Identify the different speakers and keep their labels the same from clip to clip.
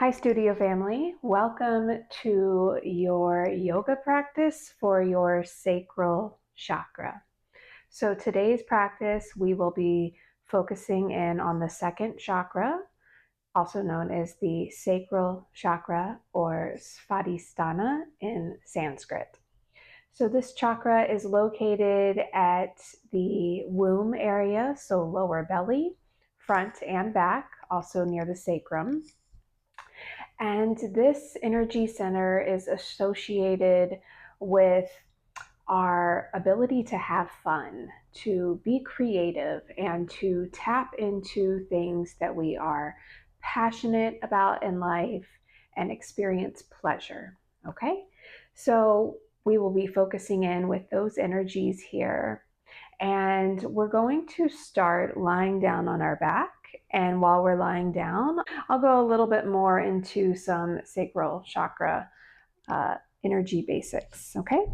Speaker 1: Hi, studio family. Welcome to your yoga practice for your sacral chakra. So today's practice, we will be focusing in on the second chakra, also known as the sacral chakra or Svadhisthana in Sanskrit. So this chakra is located at the womb area, so lower belly, front and back, also near the sacrum. And this energy center is associated with our ability to have fun, to be creative, and to tap into things that we are passionate about in life and experience pleasure. Okay, so we will be focusing in with those energies here. And we're going to start lying down on our back. And while we're lying down, I'll go a little bit more into some sacral chakra energy basics, okay?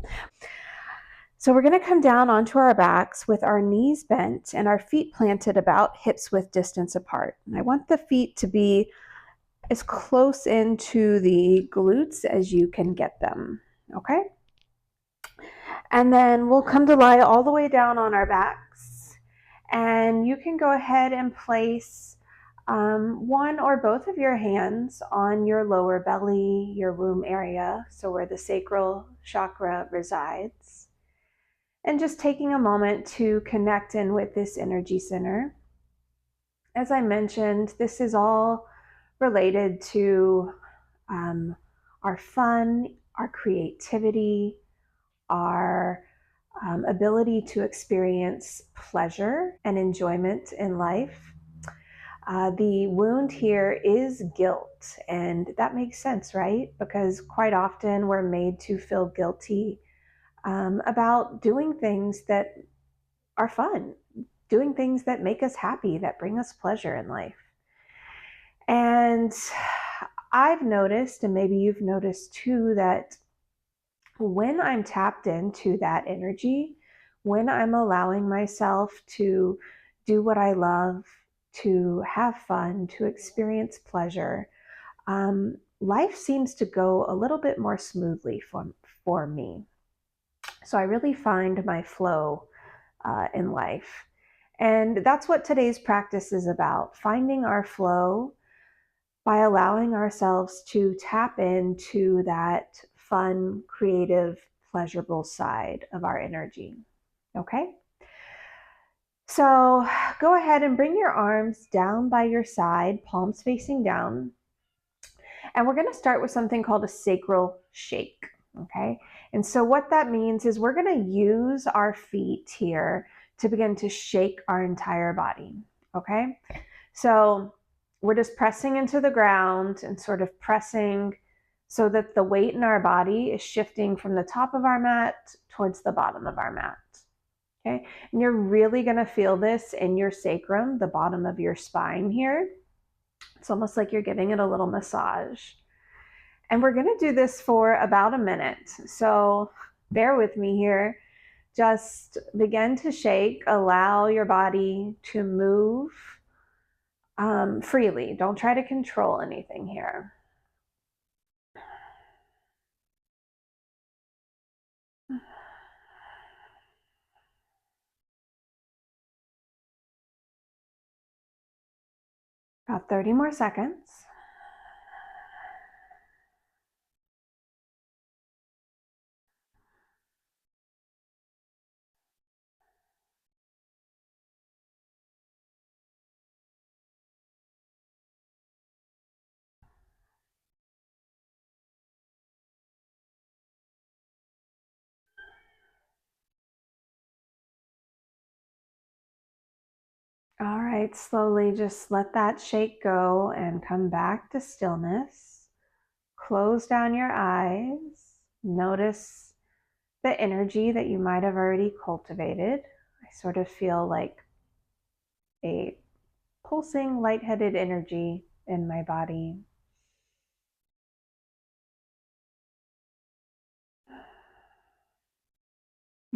Speaker 1: So we're going to come down onto our backs with our knees bent and our feet planted about hips width distance apart. And I want the feet to be as close into the glutes as you can get them, okay? And then we'll come to lie all the way down on our backs. And you can go ahead and place one or both of your hands on your lower belly, your womb area, so where the sacral chakra resides. And just taking a moment to connect in with this energy center. As I mentioned, this is all related to our fun, our creativity, our ability to experience pleasure and enjoyment in life. The wound here is guilt, and that makes sense, right? Because quite often we're made to feel guilty about doing things that are fun, doing things that make us happy, that bring us pleasure in life. And I've noticed, and maybe you've noticed too, that when I'm tapped into that energy, when I'm allowing myself to do what I love, to have fun, to experience pleasure, life seems to go a little bit more smoothly for me. So I really find my flow in life. And that's what today's practice is about, finding our flow by allowing ourselves to tap into that fun, creative, pleasurable side of our energy. Okay? So go ahead and bring your arms down by your side, palms facing down. And we're going to start with something called a sacral shake. Okay? And so what that means is we're going to use our feet here to begin to shake our entire body. Okay? So we're just pressing into the ground and sort of pressing so that the weight in our body is shifting from the top of our mat towards the bottom of our mat. Okay, and you're really going to feel this in your sacrum, the bottom of your spine here. It's almost like you're giving it a little massage. And we're going to do this for about a minute. So bear with me here. Just begin to shake. Allow your body to move freely. Don't try to control anything here. About 30 more seconds. All right, slowly just let that shake go and come back to stillness. Close down your eyes. Notice the energy that you might have already cultivated. I sort of feel like a pulsing, lightheaded energy in my body.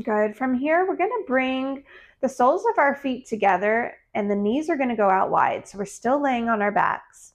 Speaker 1: Good. From here, we're going to bring the soles of our feet together and the knees are going to go out wide. So we're still laying on our backs.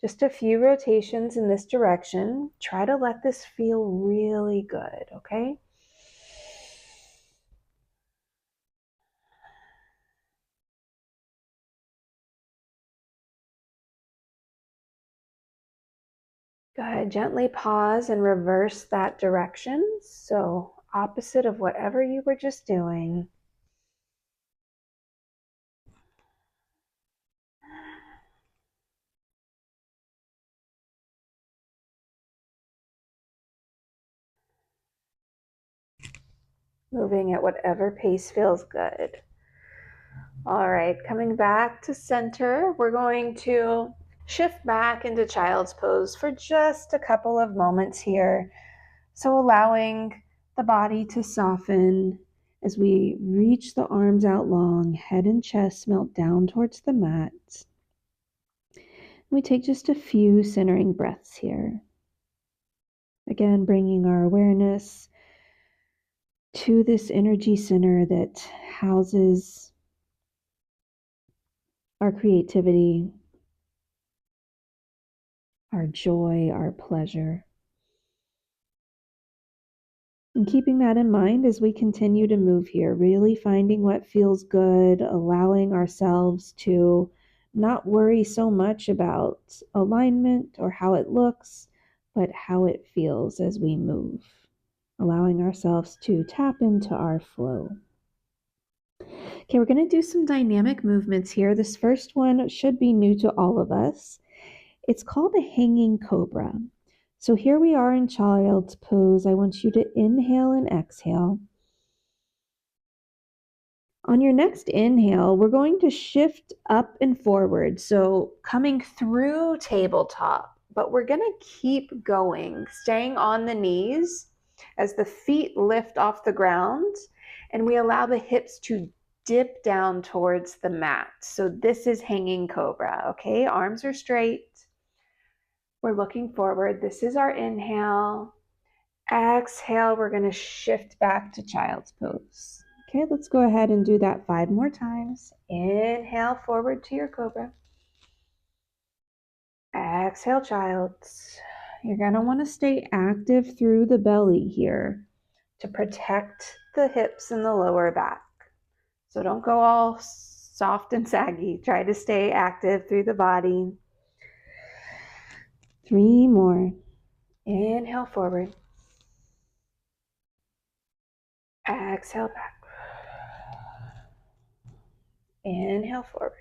Speaker 1: Just a few rotations in this direction. Try to let this feel really good, okay? Good. Gently pause and reverse that direction. So opposite of whatever you were just doing. Moving at whatever pace feels good. All right, coming back to center, we're going to shift back into child's pose for just a couple of moments here. So allowing the body to soften as we reach the arms out long, head and chest melt down towards the mat. We take just a few centering breaths here. Again, bringing our awareness to this energy center that houses our creativity, our joy, our pleasure. And keeping that in mind as we continue to move here, really finding what feels good, allowing ourselves to not worry so much about alignment or how it looks, but how it feels as we move, allowing ourselves to tap into our flow. Okay, we're going to do some dynamic movements here. This first one should be new to all of us. It's called a hanging cobra. So here we are in child's pose. I want you to inhale and exhale. On your next inhale, we're going to shift up and forward. So coming through tabletop, but we're going to keep going, staying on the knees as the feet lift off the ground and we allow the hips to dip down towards the mat. So this is hanging cobra, okay? Arms are straight. We're looking forward. This is our inhale. Exhale, we're going to shift back to child's pose. Okay, let's go ahead and do that 5 more times. Inhale forward to your cobra. Exhale, child's. You're going to want to stay active through the belly here to protect the hips and the lower back. So don't go all soft and saggy. Try to stay active through the body. 3 more. Inhale forward. Exhale back. Inhale forward.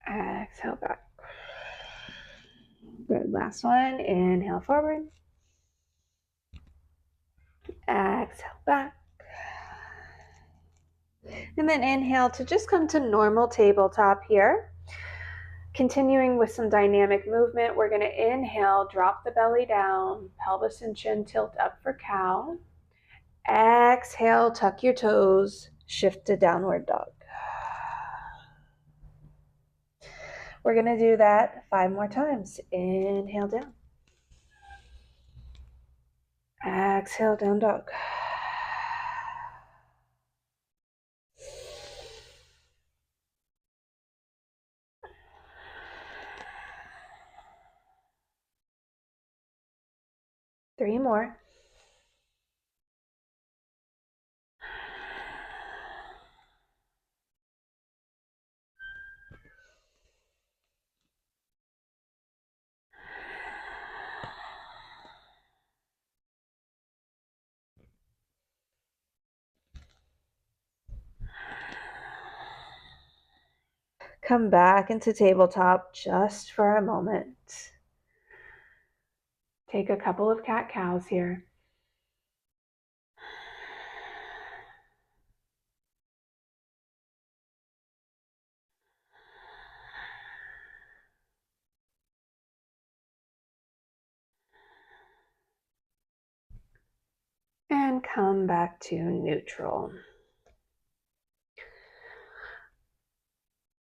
Speaker 1: Exhale back. Good. Last one. Inhale forward. Exhale back. And then inhale to just come to normal tabletop here. Continuing with some dynamic movement, we're going to inhale, drop the belly down, pelvis and chin tilt up for cow. Exhale, tuck your toes, shift to downward dog. We're going to do that 5 more times. Inhale down. Exhale, down dog. Three more. Come back into tabletop just for a moment. Take a couple of cat-cows here. And come back to neutral.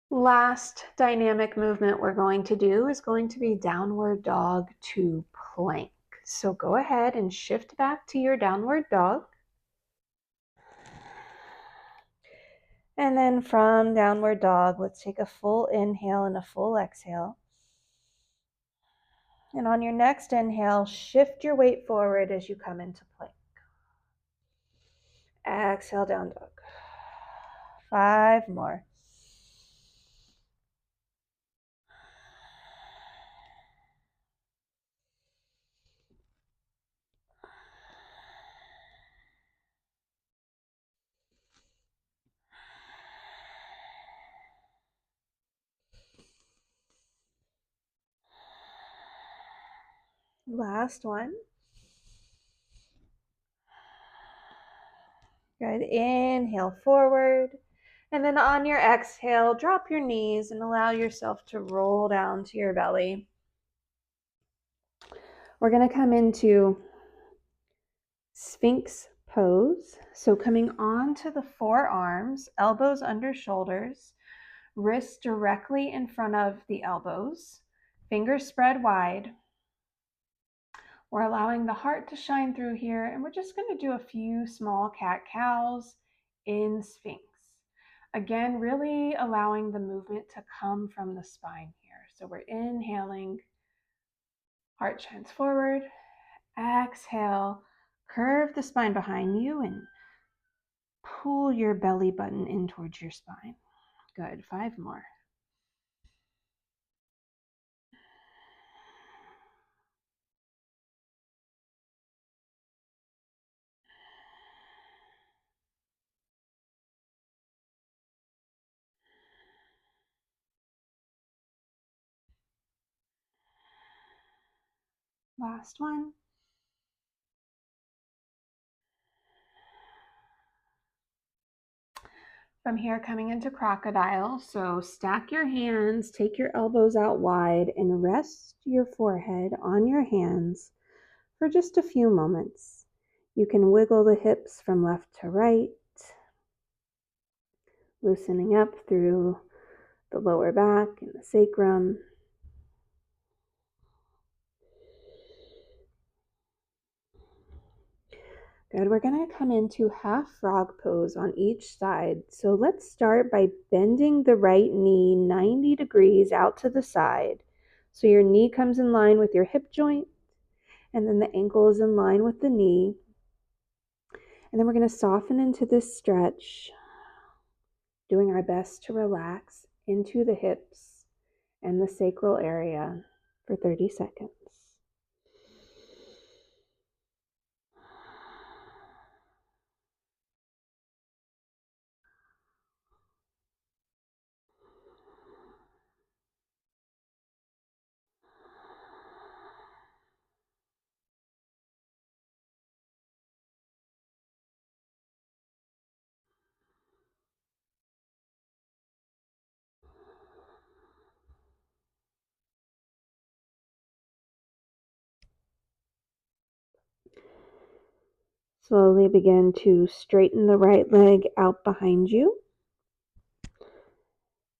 Speaker 1: Last dynamic movement we're going to do is going to be downward dog to plank. So go ahead and shift back to your downward dog. And then from downward dog, let's take a full inhale and a full exhale. And on your next inhale, shift your weight forward as you come into plank. Exhale, down dog. 5 more. Last one. Good. Inhale forward. And then on your exhale, drop your knees and allow yourself to roll down to your belly. We're going to come into Sphinx pose. So coming onto the forearms, elbows under shoulders, wrists directly in front of the elbows, fingers spread wide. We're allowing the heart to shine through here, and we're just going to do a few small cat-cows in Sphinx. Again, really allowing the movement to come from the spine here. So we're inhaling, heart shines forward. Exhale, curve the spine behind you and pull your belly button in towards your spine. Good. 5 more. Last one. From here, coming into crocodile. So stack your hands, take your elbows out wide, and rest your forehead on your hands for just a few moments. You can wiggle the hips from left to right, loosening up through the lower back and the sacrum. Good. We're going to come into half frog pose on each side. So let's start by bending the right knee 90 degrees out to the side. So your knee comes in line with your hip joint, and then the ankle is in line with the knee. And then we're going to soften into this stretch, doing our best to relax into the hips and the sacral area for 30 seconds. Slowly begin to straighten the right leg out behind you.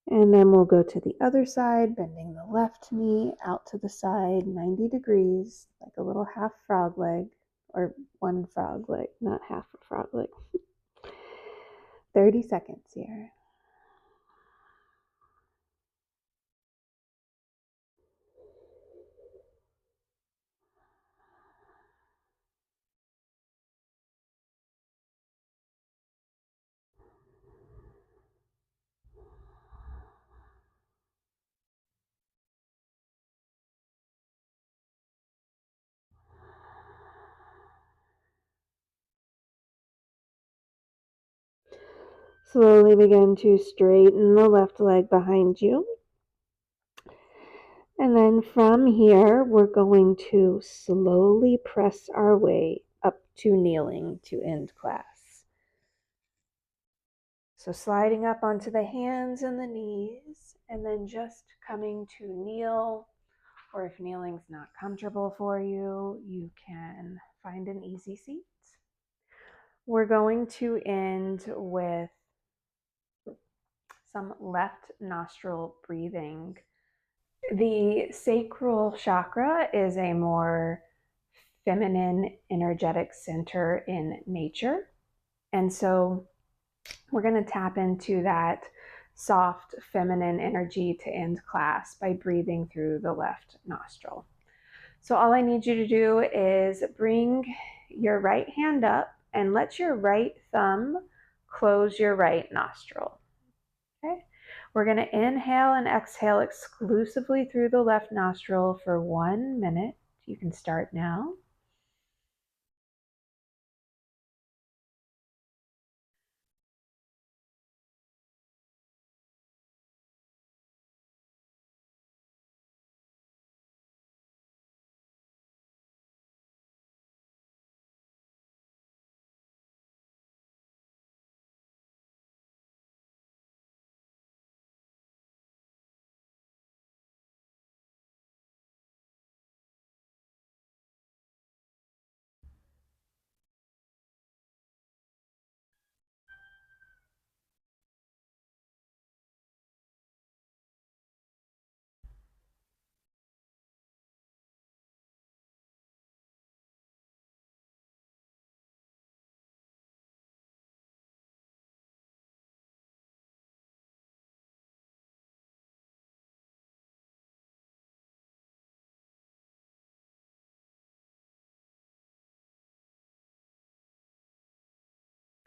Speaker 1: And then we'll go to the other side, bending the left knee out to the side, 90 degrees, like a little half frog leg, or one frog leg, not half a frog leg. 30 seconds here. Slowly begin to straighten the left leg behind you. And then from here, we're going to slowly press our way up to kneeling to end class. So sliding up onto the hands and the knees, and then just coming to kneel, or if kneeling's not comfortable for you, you can find an easy seat. We're going to end with some left nostril breathing. The sacral chakra is a more feminine energetic center in nature. And so We're going to tap into that soft feminine energy to end class by breathing through the left nostril. So all I need you to do is bring your right hand up and let your right thumb close your right nostril. Okay. We're going to inhale and exhale exclusively through the left nostril for 1 minute. You can start now.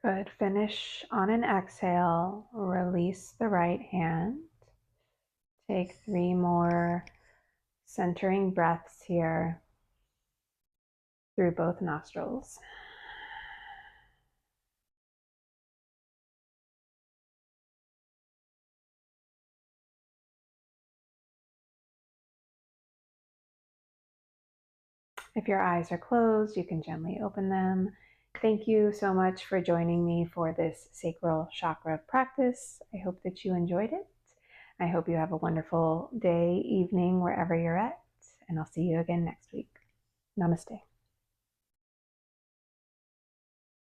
Speaker 1: Good. Finish on an exhale. Release the right hand. Take 3 more centering breaths here through both nostrils. If your eyes are closed, you can gently open them. Thank you so much for joining me for this sacral chakra practice. I hope that you enjoyed it. I hope you have a wonderful day, evening, wherever you're at, and I'll see you again next week. Namaste.